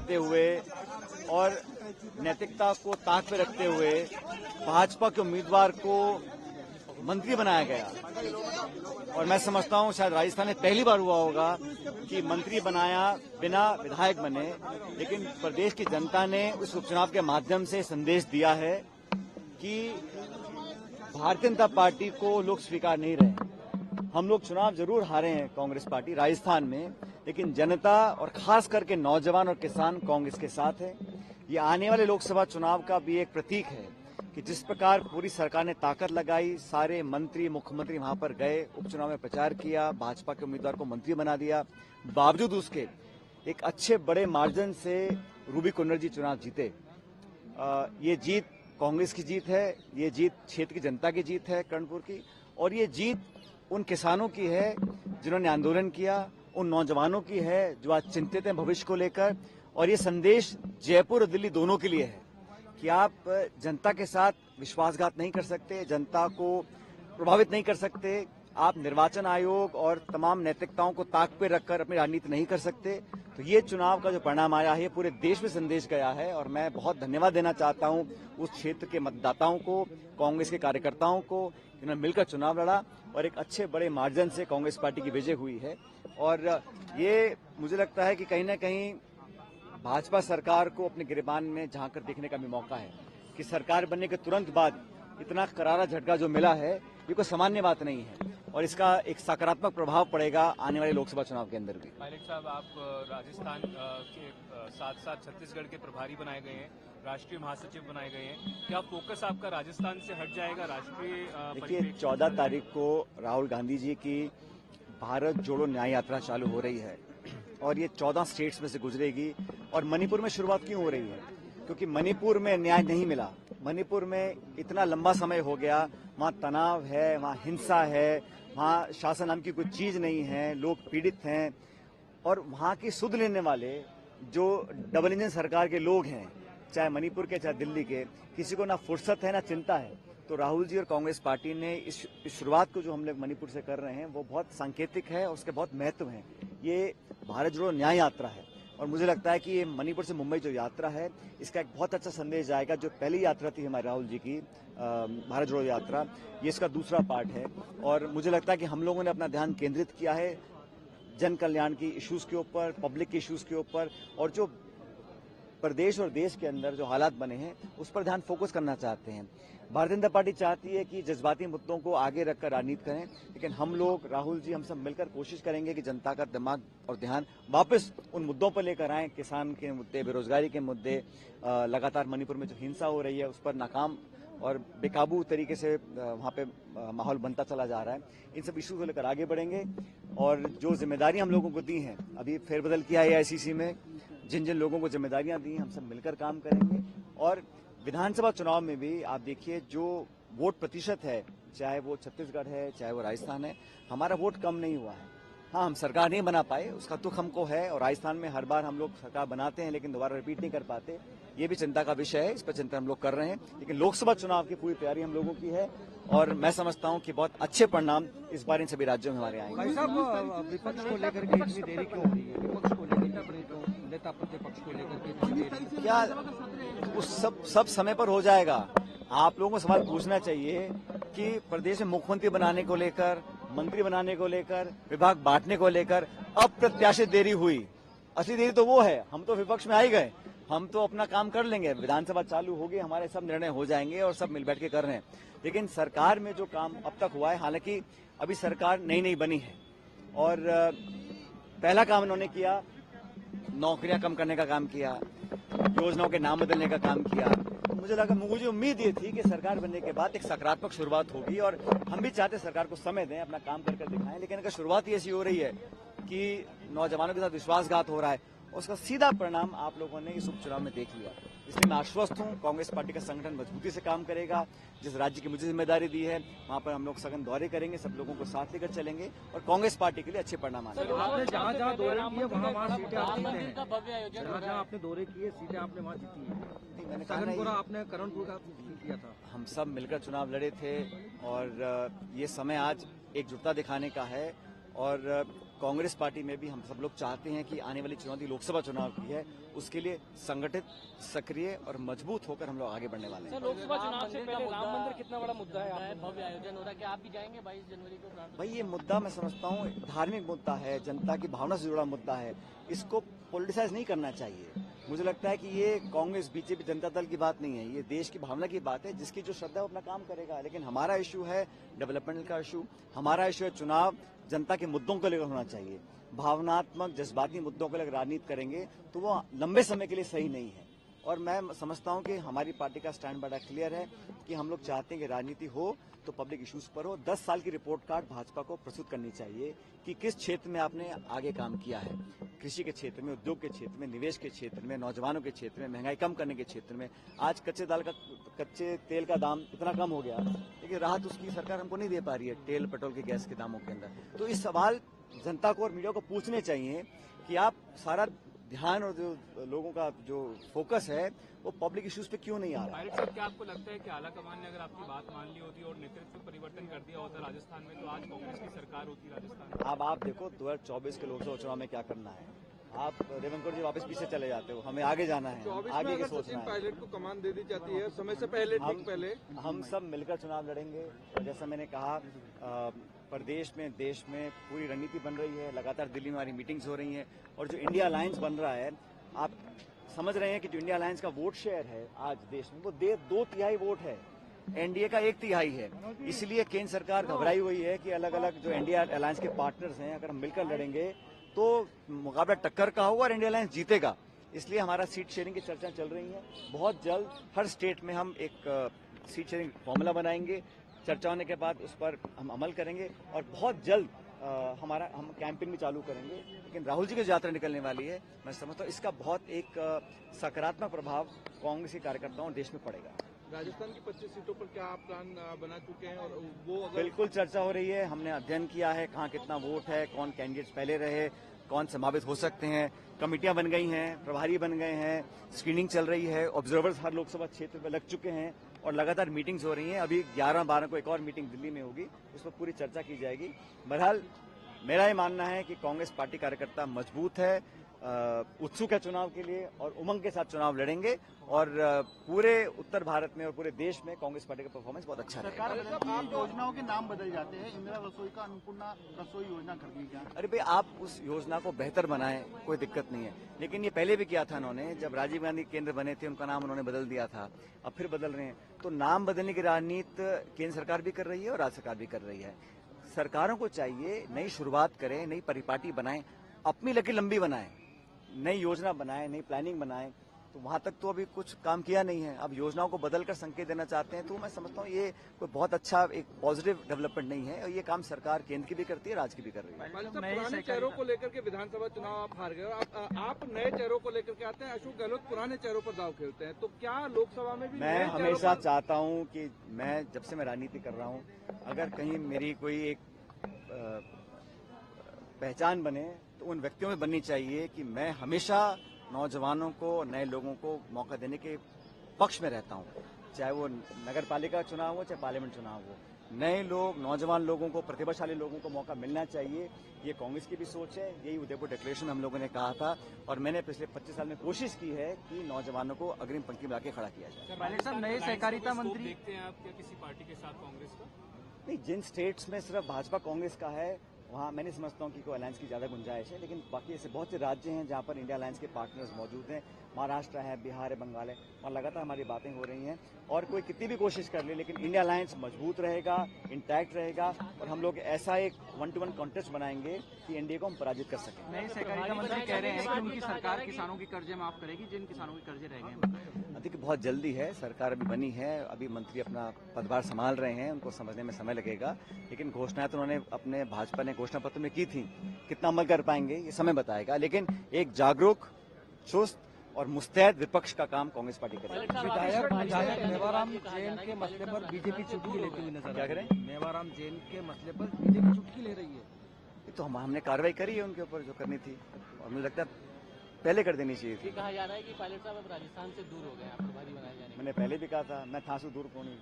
करते हुए और नैतिकता को ताक पे रखते हुए भाजपा के उम्मीदवार को मंत्री बनाया गया। और मैं समझता हूं शायद राजस्थान में पहली बार हुआ होगा कि मंत्री बनाया बिना विधायक बने, लेकिन प्रदेश की जनता ने उस उपचुनाव के माध्यम से संदेश दिया है कि भारतीय जनता पार्टी को लोग स्वीकार नहीं रहे। हम लोग चुनाव जरूर हारे हैं कांग्रेस पार्टी राजस्थान में, लेकिन जनता और खास करके नौजवान और किसान कांग्रेस के साथ है। ये आने वाले लोकसभा चुनाव का भी एक प्रतीक है कि जिस प्रकार पूरी सरकार ने ताकत लगाई, सारे मंत्री मुख्यमंत्री वहां पर गए, उपचुनाव में प्रचार किया, भाजपा के उम्मीदवार को मंत्री बना दिया, बावजूद उसके एक अच्छे बड़े मार्जिन से रूबी कुन्नर जी चुनाव जीते। ये जीत कांग्रेस की जीत है, ये जीत क्षेत्र की जनता की जीत है कर्णपुर की, और ये जीत उन किसानों की है जिन्होंने आंदोलन किया, उन नौजवानों की है जो आज चिंतित हैं भविष्य को लेकर। और ये संदेश जयपुर और दिल्ली दोनों के लिए है कि आप जनता के साथ विश्वासघात नहीं कर सकते, जनता को प्रभावित नहीं कर सकते, आप निर्वाचन आयोग और तमाम नैतिकताओं को ताक पे रखकर अपनी राजनीति नहीं कर सकते। तो ये चुनाव का जो परिणाम आया है, पूरे देश में संदेश गया है, और मैं बहुत धन्यवाद देना चाहता हूं उस क्षेत्र के मतदाताओं को, कांग्रेस के कार्यकर्ताओं को, जिन्होंने मिलकर चुनाव लड़ा और एक अच्छे बड़े मार्जिन से कांग्रेस पार्टी की विजय हुई है। और ये मुझे लगता है कि कहीं न कहीं भाजपा सरकार को अपने गिरबान में झांक कर देखने का भी मौका है कि सरकार बनने के तुरंत बाद इतना करारा झटका जो मिला है, ये कोई सामान्य बात नहीं है, और इसका एक सकारात्मक प्रभाव पड़ेगा आने वाले लोकसभा चुनाव के अंदर भी। पायलट साहब, आप राजस्थान के साथ साथ छत्तीसगढ़ के प्रभारी बनाए गए हैं, राष्ट्रीय महासचिव बनाए गए हैं, क्या फोकस आपका राजस्थान से हट जाएगा राष्ट्रीय? देखिए, 14 तारीख को राहुल गांधी जी की भारत जोड़ो न्याय यात्रा चालू हो रही है और ये 14 स्टेट्स में से गुजरेगी। और मणिपुर में शुरुआत क्यों हो रही है? क्योंकि मणिपुर में न्याय नहीं मिला। मणिपुर में इतना लंबा समय हो गया, वहाँ तनाव है, वहाँ हिंसा है, वहाँ शासन नाम की कोई चीज नहीं है, लोग पीड़ित हैं, और वहाँ की सुध लेने वाले जो डबल इंजन सरकार के लोग हैं, चाहे मणिपुर के चाहे दिल्ली के, किसी को ना फुर्सत है ना चिंता है। तो राहुल जी और कांग्रेस पार्टी ने इस शुरुआत को जो हम लोग मणिपुर से कर रहे हैं वो बहुत सांकेतिक है और उसके बहुत महत्व है। ये भारत जोड़ो न्याय यात्रा है और मुझे लगता है कि ये मणिपुर से मुंबई जो यात्रा है, इसका एक बहुत अच्छा संदेश जाएगा। जो पहली यात्रा थी हमारे राहुल जी की भारत जोड़ो यात्रा, ये इसका दूसरा पार्ट है और मुझे लगता है कि हम लोगों ने अपना ध्यान केंद्रित किया है जन कल्याण की इश्यूज के ऊपर, पब्लिक के इश्यूज के ऊपर, और जो प्रदेश और देश के अंदर जो हालात बने हैं उस पर ध्यान फोकस करना चाहते हैं। भारतीय जनता पार्टी चाहती है कि जज्बाती मुद्दों को आगे रखकर राजनीति करें, लेकिन हम लोग, राहुल जी, हम सब मिलकर कोशिश करेंगे कि जनता का दिमाग और ध्यान वापस उन मुद्दों पर लेकर आएं। किसान के मुद्दे, बेरोजगारी के मुद्दे, लगातार मणिपुर में जो हिंसा हो रही है उस पर नाकाम और बेकाबू तरीके से वहाँ पे माहौल बनता चला जा रहा है, इन सब इश्यू को लेकर आगे बढ़ेंगे। और जो जिम्मेदारी हम लोगों को दी हैं, अभी फेरबदल किया है AICC में, जिन जिन लोगों को जिम्मेदारियां दी हैं, हम सब मिलकर काम करेंगे। और विधानसभा चुनाव में भी आप देखिए जो वोट प्रतिशत है, चाहे वो छत्तीसगढ़ है चाहे वो राजस्थान है, हमारा वोट कम नहीं हुआ है। हाँ, हम सरकार नहीं बना पाए, उसका दुख हमको है, और राजस्थान में हर बार हम लोग सरकार बनाते हैं लेकिन दोबारा रिपीट नहीं कर पाते, ये भी चिंता का विषय है, इस पर चिंता हम लोग कर रहे हैं। लेकिन लोकसभा चुनाव की पूरी तैयारी हम लोगों की है और मैं समझता हूं कि बहुत अच्छे परिणाम इस बार इन सभी राज्यों में हमारे आएंगे। भाई साहब, विपक्ष को लेकर के इतनी देरी क्यों हो रही है? विपक्ष को लेकर नेता प्रतिपक्ष को लेकर के इतनी देरी? क्या उस सब समय पर हो जाएगा? आप लोगों को सवाल पूछना चाहिए कि प्रदेश में मुख्यमंत्री बनाने को लेकर, मंत्री बनाने को लेकर, विभाग बांटने को लेकर अप्रत्याशित देरी हुई। असली देरी तो वो है, हम तो विपक्ष में आ ही गए, हम तो अपना काम कर लेंगे, विधानसभा चालू होगी, हमारे सब निर्णय हो जाएंगे और सब मिल बैठ के कर रहे हैं। लेकिन सरकार में जो काम अब तक हुआ है, हालांकि अभी सरकार नई बनी है और पहला काम उन्होंने किया, नौकरियां कम करने का काम किया, योजनाओं के नाम बदलने का काम किया। तो मुझे उम्मीद ये थी कि सरकार बनने के बाद एक सकारात्मक शुरुआत होगी और हम भी चाहते सरकार को समय दें, अपना काम कर दिखाएं, लेकिन अगर शुरुआत ही ऐसी हो रही है कि नौजवानों के साथ विश्वासघात हो रहा है, उसका सीधा परिणाम आप लोगों ने इस उपचुनाव में देख लिया। इसलिए मैं आश्वस्त हूं, कांग्रेस पार्टी का संगठन मजबूती से काम करेगा। जिस राज्य की मुझे जिम्मेदारी दी है वहां पर हम लोग सघन दौरे करेंगे, सब लोगों को साथ लेकर चलेंगे और कांग्रेस पार्टी के लिए अच्छे परिणाम आएंगे। आपने जहाँ दौरे किए वहाँ सीटें आप जीते हैं, जहाँ आपने दौरे किए सीटें आपने वहाँ जीती है। मैंने कहा आपने करणपुर का किया था। हम सब मिलकर चुनाव लड़े थे और ये समय आज एकजुटता दिखाने का है और कांग्रेस पार्टी में भी हम सब लोग चाहते हैं कि आने वाली चुनौती लोकसभा चुनाव की है, उसके लिए संगठित, सक्रिय और मजबूत होकर हम लोग आगे बढ़ने वाले हैं। सर, लोकसभा चुनाव से पहले राम मंदिर कितना बड़ा मुद्दा है? भव्य आयोजन हो रहा है, क्या आप भी जाएंगे 22 जनवरी को? भाई ये मुद्दा मैं समझता हूँ धार्मिक मुद्दा है, जनता की भावना से जुड़ा मुद्दा है, इसको पॉलिटिसाइज नहीं करना चाहिए। मुझे लगता है कि ये कांग्रेस, बीजेपी, जनता दल की बात नहीं है, ये देश की भावना की बात है। जिसकी जो श्रद्धा है वो अपना काम करेगा, लेकिन हमारा इशू है डेवलपमेंट का इशू, हमारा इशू है चुनाव जनता के मुद्दों को लेकर होना चाहिए। भावनात्मक जज्बाती मुद्दों को लेकर राजनीति करेंगे तो वो लंबे समय के लिए सही नहीं है। और मैं समझता हूं कि हमारी पार्टी का स्टैंड बड़ा क्लियर है कि हम लोग चाहते हैं कि राजनीति हो तो पब्लिक इश्यूज पर हो। 10 साल की रिपोर्ट कार्ड भाजपा को प्रस्तुत करनी चाहिए कि किस क्षेत्र में आपने आगे काम किया है, कृषि के क्षेत्र में, उद्योग के क्षेत्र में, निवेश के क्षेत्र में, नौजवानों के क्षेत्र में, महंगाई कम करने के क्षेत्र में। आज कच्चे तेल का दाम इतना कम हो गया, लेकिन राहत उसकी सरकार हमको नहीं दे पा रही है तेल, पेट्रोल के, गैस के दामों के अंदर। तो इस सवाल जनता को और मीडिया को पूछने चाहिए कि आप सारा ध्यान और जो लोगों का जो फोकस है वो पब्लिक इश्यूज पे क्यों नहीं आ रहा है। पायलट साहब, क्या आपको लगता है कि आला कमान ने अगर आपकी बात मान ली होती और नेतृत्व परिवर्तन कर दिया होता राजस्थान में, तो आज कांग्रेस की सरकार होती राजस्थान में? अब आप देखो 2024 के लोकसभा चुनाव में क्या करना है। आप रेवंत जी वापस पीछे चले जाते हो, हमें आगे जाना है, आगे की सोचना है। पायलट को कमान दे दी जाती है समय से पहले, ठीक पहले हम सब मिलकर चुनाव लड़ेंगे। और जैसा मैंने कहा, प्रदेश में, देश में पूरी रणनीति बन रही है, लगातार दिल्ली में हमारी मीटिंग्स हो रही हैं। और जो इंडिया अलायंस बन रहा है, आप समझ रहे हैं कि जो इंडिया अलायंस का वोट शेयर है आज देश में, वो 2/3 वोट है, एनडीए का 1/3 है। इसलिए केंद्र सरकार घबराई हुई है कि अलग अलग जो इंडिया अलायंस के पार्टनर्स हैं, अगर हम मिलकर लड़ेंगे तो मुकाबला टक्कर का होगा और इंडिया अलायंस जीतेगा। इसलिए हमारा सीट शेयरिंग की चर्चा चल रही है। बहुत जल्द हर स्टेट में हम एक सीट शेयरिंग फॉर्मूला बनाएंगे, चर्चा होने के बाद उस पर हम अमल करेंगे और बहुत जल्द हम कैंपेन भी चालू करेंगे। लेकिन राहुल जी की जो यात्रा निकलने वाली है, मैं समझता हूँ इसका बहुत एक सकारात्मक प्रभाव कांग्रेस के कार्यकर्ताओं और देश में पड़ेगा। राजस्थान की 25 सीटों पर क्या आप प्लान बना चुके हैं और वो अगर बिल्कुल चर्चा हो रही है, हमने अध्ययन किया है कहाँ कितना वोट है, कौन कैंडिडेट्स पहले रहे, कौन संभावित हो सकते हैं। कमेटियां बन गई हैं, प्रभारी बन गए हैं, स्क्रीनिंग चल रही है, ऑब्जर्वर्स हर लोकसभा क्षेत्र में लग चुके हैं और लगातार मीटिंग्स हो रही हैं। अभी 11-12 को एक और मीटिंग दिल्ली में होगी, उस पर पूरी चर्चा की जाएगी। बहरहाल मेरा ये मानना है कि कांग्रेस पार्टी कार्यकर्ता मजबूत है, उत्सुक है चुनाव के लिए और उमंग के साथ चुनाव लड़ेंगे। और पूरे उत्तर भारत में और पूरे देश में कांग्रेस पार्टी का परफॉर्मेंस बहुत अच्छा है। आप योजनाओं के नाम बदल जाते हैं, इंदिरा रसोई का अन्नपूर्णा रसोई योजना कर दी क्या? अरे भाई, आप उस योजना को बेहतर बनाएं, कोई दिक्कत नहीं है, लेकिन ये पहले भी किया था उन्होंने। जब राजीव गांधी केंद्र बने थे, उनका नाम उन्होंने बदल दिया था, अब फिर बदल रहे हैं। तो नाम बदलने की राजनीति केंद्र सरकार भी कर रही है और राज्य सरकार भी कर रही है। सरकारों को चाहिए नई शुरुआत करें, नई परिपाटी बनाएं, अपनी लकीर लंबी बनाएं, नई योजना बनाएं, नई प्लानिंग बनाएं। तो वहां तक तो अभी कुछ काम किया नहीं है, अब योजनाओं को बदलकर संकेत देना चाहते हैं। तो मैं समझता हूँ ये कोई बहुत अच्छा एक पॉजिटिव डेवलपमेंट नहीं है और ये काम सरकार केंद्र की भी करती है, राज्य की भी कर रही है। पुराने चेहरों को लेकर के विधानसभा चुनाव आप हार गए, आप नए चेहरों को लेकर के आते हैं। अशोक गहलोत पुराने चेहरों पर दाव खेलते हैं, तो क्या लोकसभा में भी मैं हमेशा चाहता हूँ कि मैं जब से मैं राजनीति कर रहा हूँ, अगर कहीं मेरी कोई एक पहचान बने तो उन व्यक्तियों में बननी चाहिए कि मैं हमेशा नौजवानों को, नए लोगों को मौका देने के पक्ष में रहता हूं। चाहे वो नगर पालिका चुनाव हो, चाहे पार्लियामेंट चुनाव हो, नए लोग, नौजवान लोगों को, प्रतिभाशाली लोगों को मौका मिलना चाहिए। ये कांग्रेस की भी सोच है, यही उदयपुर डिक्लेरेशन में हम लोगों ने कहा था और मैंने पिछले 25 साल में कोशिश की है कि नौजवानों को अग्रिम पंक्ति में लाके खड़ा किया जाए। पायलट साहब, नए सहकारिता मंत्री देखते हैं आप क्या किसी पार्टी के साथ कांग्रेस का? नहीं, जिन स्टेट्स में सिर्फ भाजपा कांग्रेस का है वहाँ मैं नहीं समझता हूँ कि कोई अलायंस की ज़्यादा गुंजाइश है, लेकिन बाकी ऐसे बहुत से राज्य हैं जहाँ पर इंडिया अलायंस के पार्टनर्स मौजूद हैं। महाराष्ट्र है, बिहार है, बंगाल है, और लगातार हमारी बातें हो रही हैं। और कोई कितनी भी कोशिश कर ले, लेकिन इंडिया अलायंस मजबूत रहेगा, इंटैक्ट रहेगा और हम लोग ऐसा एक 1-to-1 कॉन्टेस्ट बनाएंगे कि एनडीए को हम पराजित कर सकें। नए सहकारिता मंत्री कह रहे हैं कि उनकी सरकार किसानों के कर्जे माफ करेगी, जिन किसानों के कर्जे रह गए। देखिए, बहुत जल्दी है, सरकार अभी बनी है, अभी मंत्री अपना पदभार संभाल रहे हैं, उनको समझने में समय लगेगा। लेकिन घोषणाएं तो उन्होंने अपने भाजपा ने घोषणा पत्र में की थी, कितना अमल कर पाएंगे ये समय बताएगा। लेकिन एक जागरूक, चुस्त और मुस्तैद विपक्ष का काम कांग्रेस पार्टी करेगी। विधायक मेवाराम जैन के मसले पर बीजेपी चुटकी लेती हुई नजर क्या करें? मेवाराम जैन के मसले पर बीजेपी चुटकी ले रही है। ये तो हमने कार्रवाई करी है उनके ऊपर जो करनी थी, और मुझे लगता है पहले कर देनी चाहिए थी। कहा जा रहा है कि पायलट साहब अब राजस्थान से दूर हो गए, प्रभारी बनाए जाने। मैंने पहले भी कहा था, मैं था से दूर कौन हूं।